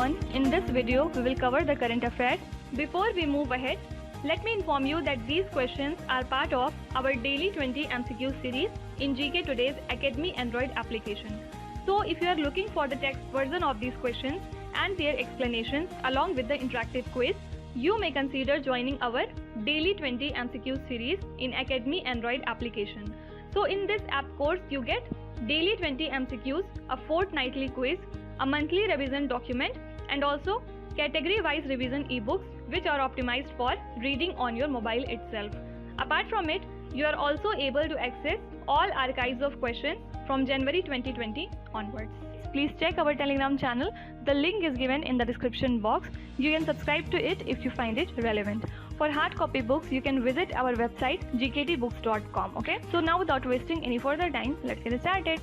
everyone, in this video we will cover the current affairs. Before we move ahead, let me inform you that these questions are part of our daily 20 MCQ series in GK Today's Academy Android application. So if you are looking for the text version of these questions and their explanations along with the interactive quiz, you may consider joining our daily 20 MCQ series in Academy Android application. So in this app course you get daily 20 MCQs, a fortnightly quiz, a monthly revision document, and also category-wise revision ebooks which are optimized for reading on your mobile itself. Apart from it, you are also able to access all archives of questions from January 2020 onwards. Please check our Telegram channel. The link is given in the description box. You can subscribe to it if you find it relevant. For hard copy books, you can visit our website gktbooks.com. Okay, so now without wasting any further time, let's get started.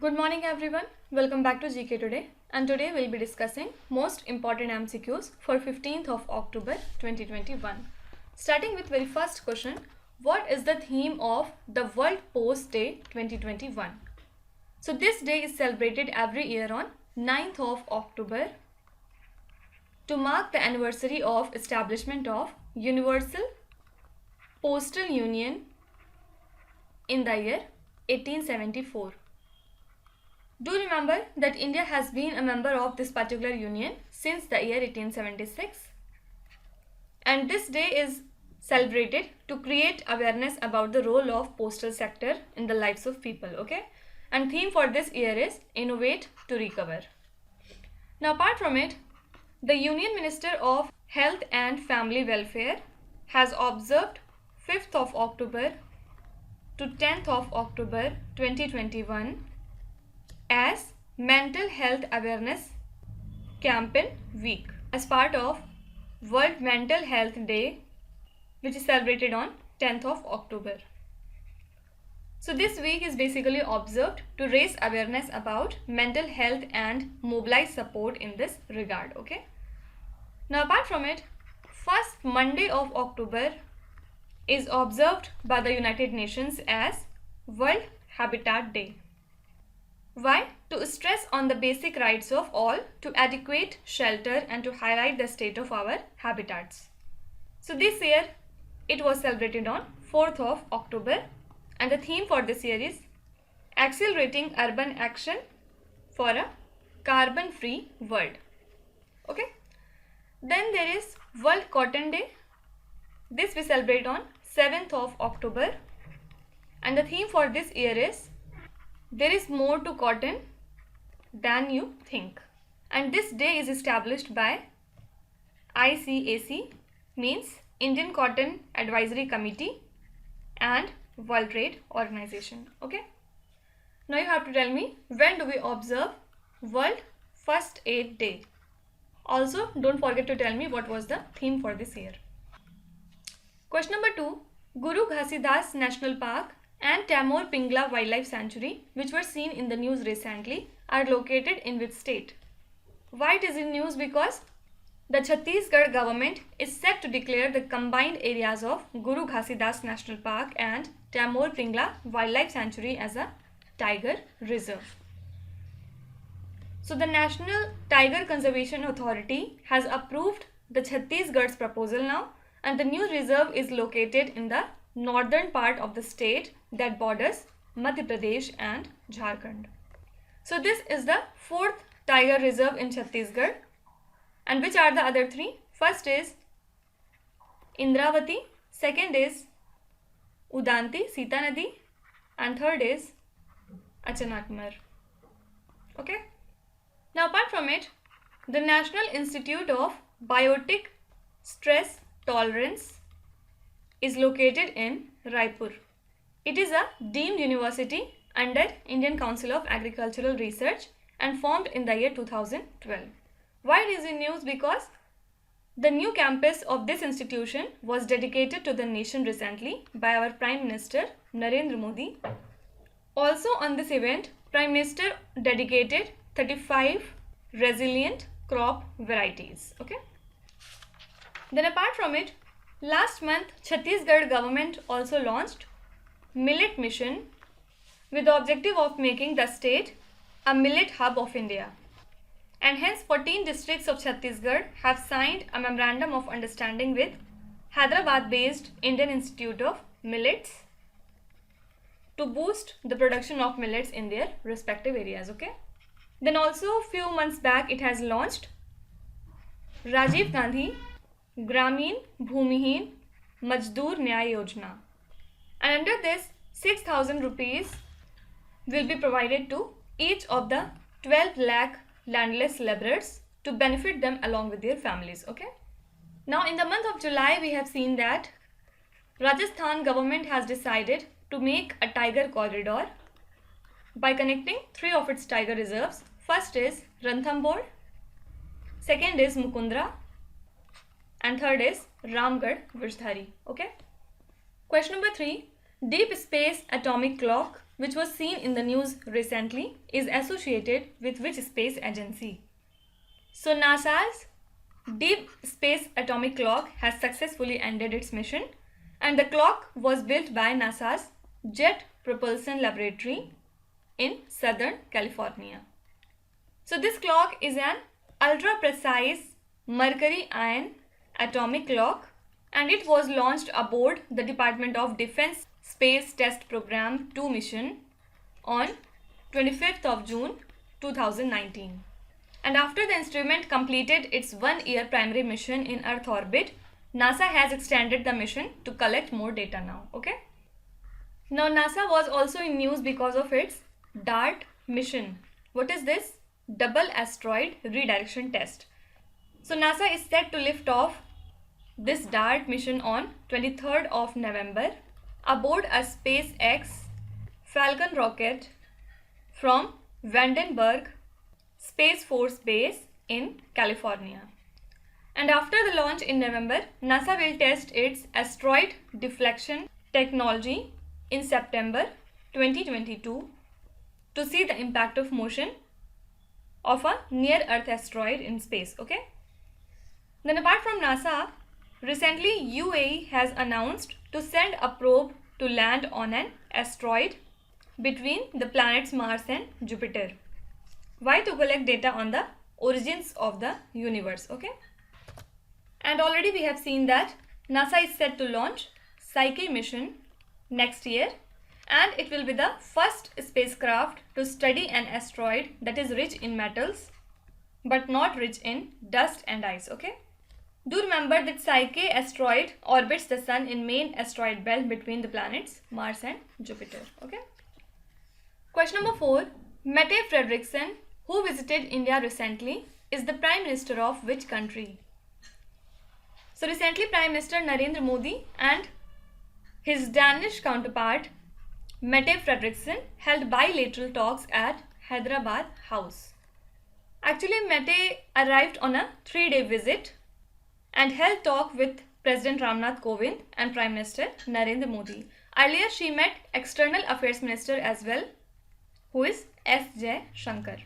Good morning everyone, welcome back to GK Today, and today we'll be discussing most important MCQs for 15th of October 2021. Starting with very first question, what is the theme of the World Post Day 2021? So this day is celebrated every year on 9th of October to mark the anniversary of establishment of Universal Postal Union in the year 1874. Do remember that India has been a member of this particular union since the year 1876, and this day is celebrated to create awareness about the role of postal sector in the lives of people. Okay, and theme for this year is Innovate to Recover. Now apart from it, the Union Minister of Health and Family Welfare has observed 5th of October to 10th of October 2021 as Mental Health Awareness Campaign Week as part of World Mental Health Day, which is celebrated on 10th of October. So this week is basically observed to raise awareness about mental health and mobilize support in this regard. Okay. Now apart from it, first Monday of October is observed by the United Nations as World Habitat Day. Why? To stress on the basic rights of all to adequate shelter and to highlight the state of our habitats. So this year it was celebrated on 4th of October, and the theme for this year is Accelerating Urban Action for a Carbon-Free World. Okay. Then there is World Cotton Day. This we celebrate on 7th of October, and the theme for this year is There is more to cotton than you think. And this day is established by ICAC, means Indian Cotton Advisory Committee, and World Trade Organization. Okay. Now you have to tell me, when do we observe World First Aid Day? Also, don't forget to tell me what was the theme for this year. Question number 2. Guru Ghasidas National Park and Tamor Pingla Wildlife Sanctuary, which were seen in the news recently, are located in which state? Why it is in news? Because the Chhattisgarh government is set to declare the combined areas of Guru Ghasidas National Park and Tamor Pingla Wildlife Sanctuary as a tiger reserve. So the National Tiger Conservation Authority has approved the Chhattisgarh's proposal now, and the new reserve is located in the northern part of the state that borders Madhya Pradesh and Jharkhand. So this is the 4th tiger reserve in Chhattisgarh. And which are the other 3? First is Indravati, second is Udanti, Sita Nadi, and third is Achanakmar. Okay. Now apart from it, the National Institute of Biotic Stress Tolerance is located in Raipur. It is a deemed university under Indian Council of Agricultural Research and formed in the year 2012. Why it is in news? Because the new campus of this institution was dedicated to the nation recently by our Prime Minister Narendra Modi. Also on this event, Prime Minister dedicated 35 resilient crop varieties. Okay. Then apart from it, last month Chhattisgarh government also launched Millet Mission with the objective of making the state a millet hub of India. and hence 14 districts of Chhattisgarh have signed a memorandum of understanding with Hyderabad-based Indian Institute of Millets to boost the production of millets in their respective areas. Okay. Then also a few months back it has launched Rajiv Gandhi Gramin Bhumihin Majdoor Nyay Yojana, and under this 6,000 rupees will be provided to each of the 12 lakh landless laborers to benefit them along with their families. Okay. Now in the month of July we have seen that Rajasthan government has decided to make a tiger corridor by connecting 3 of its tiger reserves. First is Ranthambore, second is Mukundra, and third is Ramgarh Vishdhari. Okay. Question number 3. Deep Space Atomic Clock, which was seen in the news recently, is associated with which space agency? So NASA's Deep Space Atomic Clock has successfully ended its mission, and the clock was built by NASA's Jet Propulsion Laboratory in Southern California. So this clock is an ultra-precise mercury ion atomic clock, and it was launched aboard the Department of Defense Space Test Program 2 mission on 25th of June 2019. And after the instrument completed its 1-year primary mission in Earth orbit, NASA has extended the mission to collect more data now. Okay. Now NASA was also in news because of its DART mission. What is this? Double Asteroid Redirection Test. So NASA is set to lift off this DART mission on 23rd of November aboard a SpaceX Falcon rocket from Vandenberg Space Force Base in California. And after the launch in November, NASA will test its asteroid deflection technology in September 2022 to see the impact of motion of a near-Earth asteroid in space. Okay. Then apart from NASA, recently UAE has announced to send a probe to land on an asteroid between the planets Mars and Jupiter. Why? To collect data on the origins of the universe. Okay. And already we have seen that NASA is set to launch Psyche mission next year, and it will be the first spacecraft to study an asteroid that is rich in metals but not rich in dust and ice. Okay. Do remember that Psyche asteroid orbits the Sun in main asteroid belt between the planets Mars and Jupiter. Okay. Question number 4. Mette Frederiksen, who visited India recently, is the Prime Minister of which country? So recently Prime Minister Narendra Modi and his Danish counterpart Mette Frederiksen held bilateral talks at Hyderabad House. Actually, Mette arrived on a 3-day visit and held talk with President Ramnath Kovind and Prime Minister Narendra Modi. Earlier, she met External Affairs Minister as well, who is S. J. Shankar.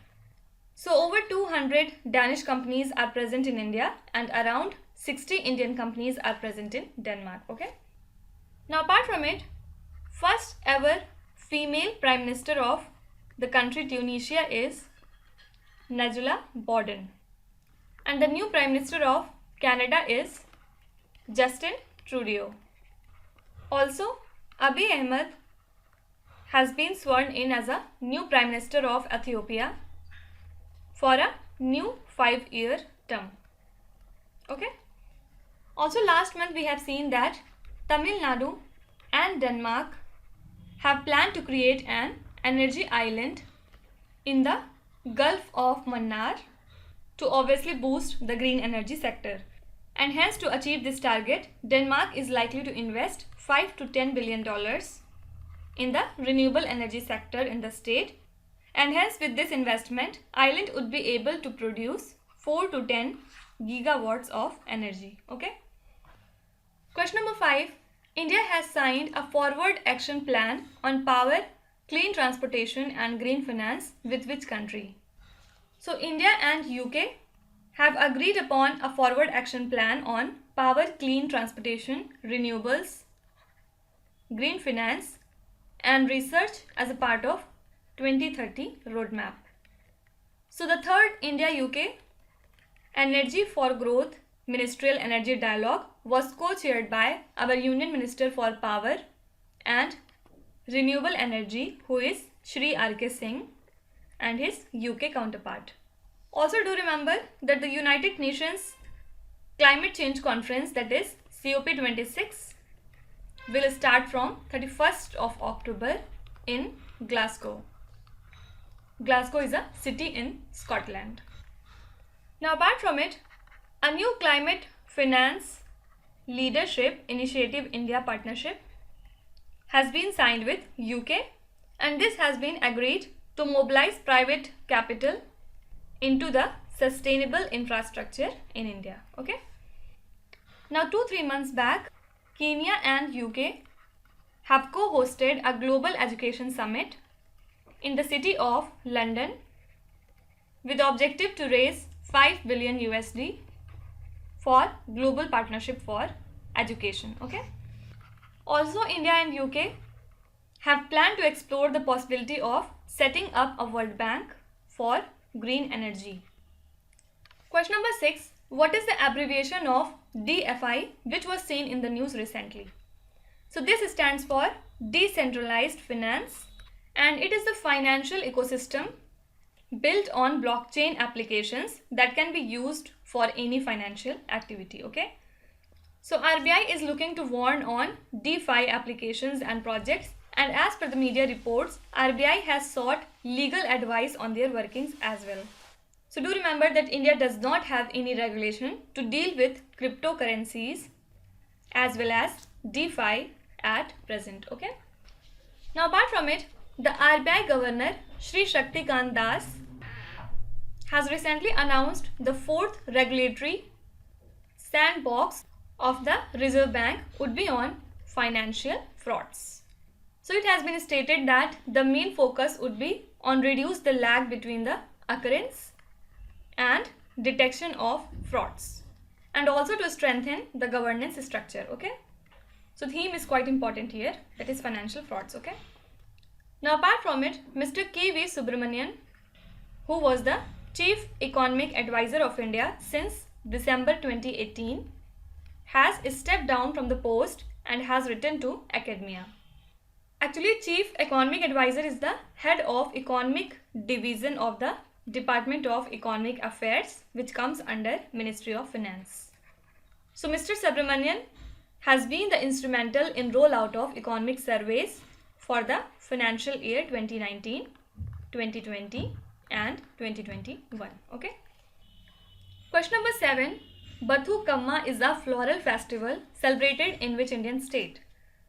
So, over 200 Danish companies are present in India and around 60 Indian companies are present in Denmark. Okay. Now, apart from it, first ever female Prime Minister of the country Tunisia is Najla Borden, and the new Prime Minister of Canada is Justin Trudeau. Also, Abiy Ahmed has been sworn in as a new Prime Minister of Ethiopia for a new 5-year term. Okay. Also, last month we have seen that Tamil Nadu and Denmark have planned to create an energy island in the Gulf of Mannar to obviously boost the green energy sector. And hence, to achieve this target, Denmark is likely to invest $5 to $10 billion in the renewable energy sector in the state. And hence, with this investment, Ireland would be able to produce 4 to 10 gigawatts of energy. Okay. Question number 5. India has signed a forward action plan on power, clean transportation and green finance with which country? So, India and UK have agreed upon a forward action plan on power, clean transportation, renewables, green finance and research as a part of 2030 roadmap. So the third India-UK Energy for Growth Ministerial Energy Dialogue was co-chaired by our Union Minister for Power and Renewable Energy, who is Shri R.K. Singh, and his UK counterpart. Also do remember that the United Nations Climate Change Conference, that is COP26, will start from 31st of October in Glasgow. Glasgow is a city in Scotland. Now apart from it, a new climate finance leadership initiative India partnership has been signed with UK, and this has been agreed to mobilize private capital into the sustainable infrastructure in India. Okay. Now 2-3 months back, Kenya and UK have co-hosted a global education summit in the city of London with the objective to raise 5 billion USD for global partnership for education. Okay. Also, India and UK have planned to explore the possibility of setting up a World Bank for green energy. Question number 6. What is the abbreviation of DFI, which was seen in the news recently? So this stands for Decentralized Finance, and it is the financial ecosystem built on blockchain applications that can be used for any financial activity. Okay. So RBI is looking to warn on DeFi applications and projects, and as per the media reports, RBI has sought legal advice on their workings as well. So do remember that India does not have any regulation to deal with cryptocurrencies as well as DeFi at present. Okay. Now apart from it, the RBI Governor Shri Shaktikant Das has recently announced the 4th regulatory sandbox of the Reserve Bank would be on financial frauds. So it has been stated that the main focus would be on reduce the lag between the occurrence and detection of frauds, and also to strengthen the governance structure. Okay. So theme is quite important here, that is financial frauds. Okay. Now apart from it, Mr. K.V. Subramanian, who was the Chief Economic Advisor of India since December 2018, has stepped down from the post and has returned to academia. Actually, Chief Economic Advisor is the head of Economic Division of the Department of Economic Affairs, which comes under Ministry of Finance. So Mr. Subramanian has been the instrumental in rollout of economic surveys for the financial year 2019, 2020 and 2021. Okay. Question number 7. Bathu Kamma is a floral festival celebrated in which Indian state?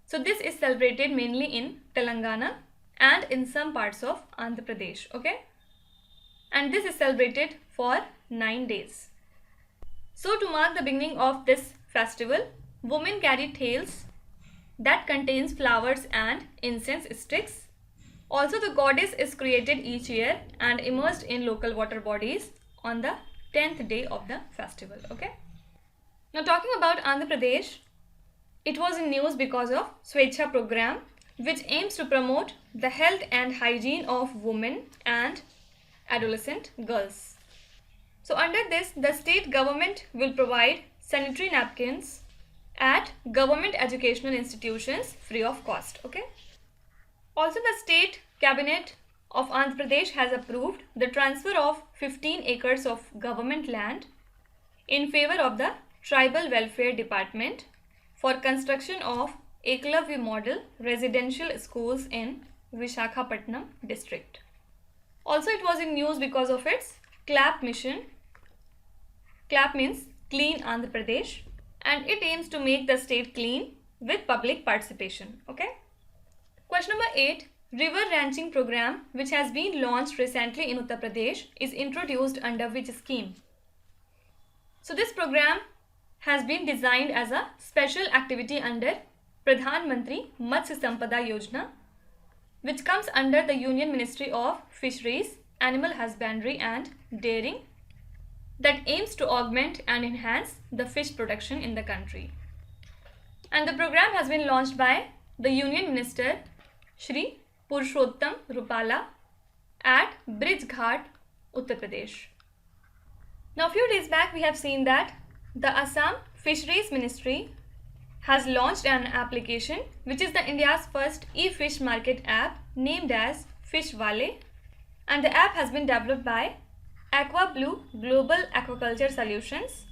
So this is celebrated mainly in Telangana and in some parts of Andhra Pradesh. Okay. And this is celebrated for 9 days. So to mark the beginning of this festival, women carry tails that contains flowers and incense sticks. Also, the goddess is created each year and immersed in local water bodies on the 10th day of the festival. Okay. Now talking about Andhra Pradesh, it was in news because of Swechha program, which aims to promote the health and hygiene of women and adolescent girls. So under this, the state government will provide sanitary napkins at government educational institutions free of cost. Okay. Also, the state cabinet of Andhra Pradesh has approved the transfer of 15 acres of government land in favor of the Tribal Welfare Department for construction of Eklavya model residential schools in Visakhapatnam district. Also, it was in news because of its CLAP mission. CLAP means Clean Andhra Pradesh, and it aims to make the state clean with public participation. Okay. Question number 8. River ranching program, which has been launched recently in Uttar Pradesh, is introduced under which scheme? So this program has been designed as a special activity under Pradhan Mantri Matsya Sampada Yojana, which comes under the Union Ministry of Fisheries, Animal Husbandry and Dairying, that aims to augment and enhance the fish production in the country. And the program has been launched by the Union Minister Shri Purushottam Rupala at Bridge Ghat Uttar Pradesh. Now, a few days back, we have seen that the Assam Fisheries Ministry has launched an application which is the India's first e-fish market app named as Fishwale, and the app has been developed by Aqua Blue Global Aquaculture Solutions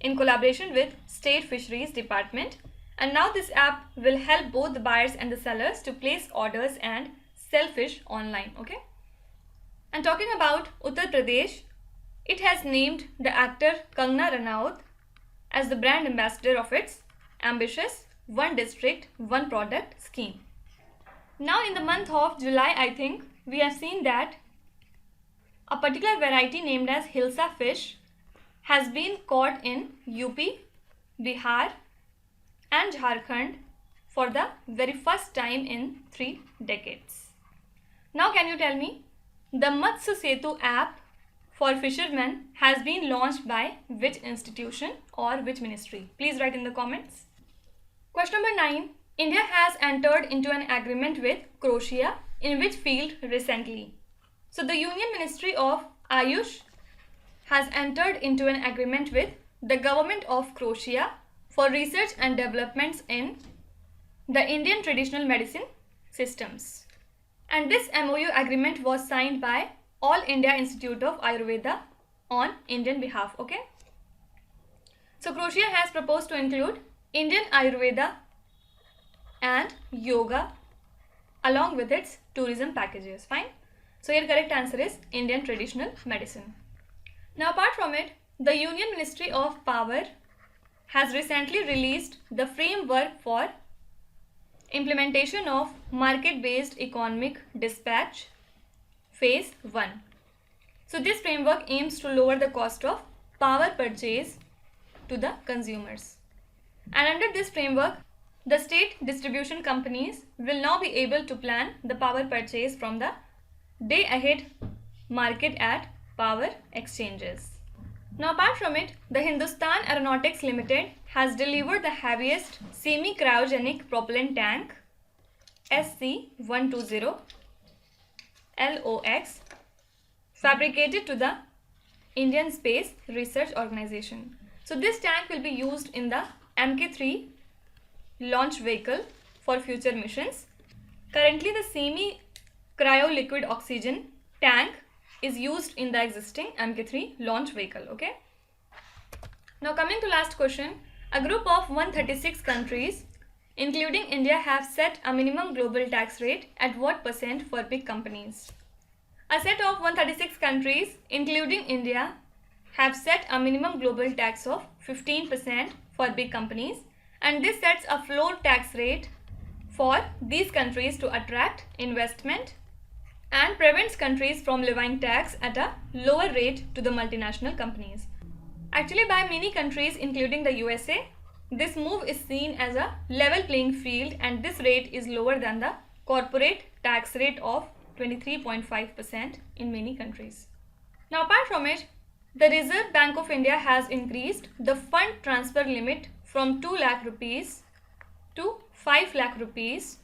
in collaboration with State Fisheries Department, and now this app will help both the buyers and the sellers to place orders and sell fish online. Okay, and talking about Uttar Pradesh, it has named the actor Kangana Ranaut as the brand ambassador of its ambitious One District, One Product scheme. Now in the month of July, I think, we have seen that a particular variety named as Hilsa fish has been caught in UP, Bihar and Jharkhand for the very first time in 3 decades. Now can you tell me, the Matsya Setu app for fishermen has been launched by which institution or which ministry? Please write in the comments. Question number 9. India has entered into an agreement with Croatia in which field recently? So the Union Ministry of Ayush has entered into an agreement with the government of Croatia for research and developments in the Indian traditional medicine systems. And this MOU agreement was signed by All India Institute of Ayurveda on Indian behalf. Okay. So Croatia has proposed to include Indian Ayurveda and yoga along with its tourism packages. Fine. So your correct answer is Indian traditional medicine. Now apart from it, the Union Ministry of Power has recently released the framework for implementation of market-based economic dispatch phase 1. So this framework aims to lower the cost of power purchase to the consumers. And under this framework, the state distribution companies will now be able to plan the power purchase from the day ahead market at power exchanges. Now apart from it, the Hindustan Aeronautics Limited has delivered the heaviest semi-cryogenic propellant tank SC-120 LOX fabricated to the Indian Space Research Organization. So this tank will be used in the Mk3 launch vehicle for future missions. Currently the semi-cryo liquid oxygen tank is used in the existing Mk3 launch vehicle. Okay. Now coming to last question, a group of 136 countries including India have set a minimum global tax rate at what % for big companies? A set of 136 countries including India have set a minimum global tax of 15% for big companies, and this sets a floor tax rate for these countries to attract investment and prevents countries from levying tax at a lower rate to the multinational companies. Actually, by many countries including the USA, this move is seen as a level playing field, and this rate is lower than the corporate tax rate of 23.5% in many countries. Now apart from it, the Reserve Bank of India has increased the fund transfer limit from 2 lakh rupees to 5 lakh rupees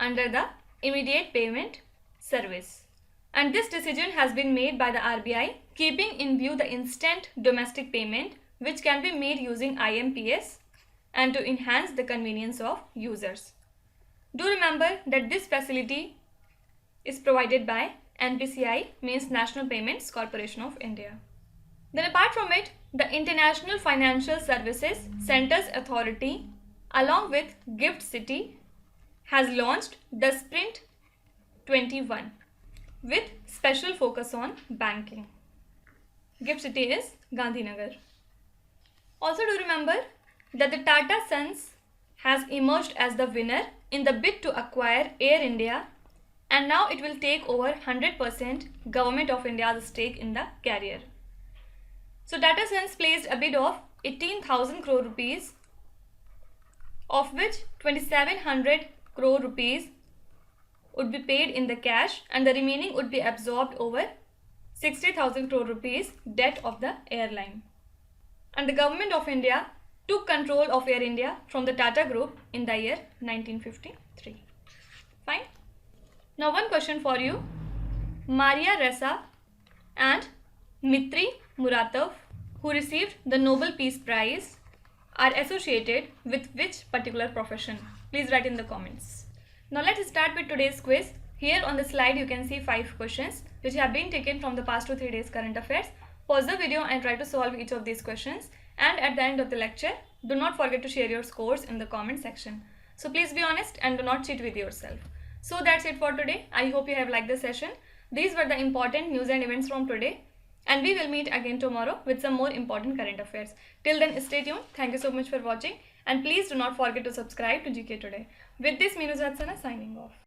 under the immediate payment service. And this decision has been made by the RBI, keeping in view the instant domestic payment which can be made using IMPS and to enhance the convenience of users. Do remember that this facility is provided by NPCI, means National Payments Corporation of India. Then apart from it, the International Financial Services Centers Authority along with Gift City has launched the Sprint 21 with special focus on banking. Gift City is Gandhinagar. Also do remember that the Tata Sons has emerged as the winner in the bid to acquire Air India, and now it will take over 100% Government of India's stake in the carrier. So Tata Sons placed a bid of 18,000 crore rupees, of which 2,700 crore rupees would be paid in the cash and the remaining would be absorbed over 60,000 crore rupees debt of the airline. And the Government of India took control of Air India from the Tata Group in the year 1953. Fine. Now one question for you. Maria Ressa and Dmitry Muratov, who received the Nobel Peace Prize, are associated with which particular profession? Please write in the comments. Now let's start with today's quiz. Here on the slide you can see 5 questions which have been taken from the past 2-3 days current affairs. Pause the video and try to solve each of these questions, and at the end of the lecture do not forget to share your scores in the comment section. So please be honest and do not cheat with yourself. So that's it for today. I hope you have liked the session. These were the important news and events from today, and we will meet again tomorrow with some more important current affairs. Till then, stay tuned. Thank you so much for watching, and please do not forget to subscribe to GK Today. With this, Minu Jatsana signing off.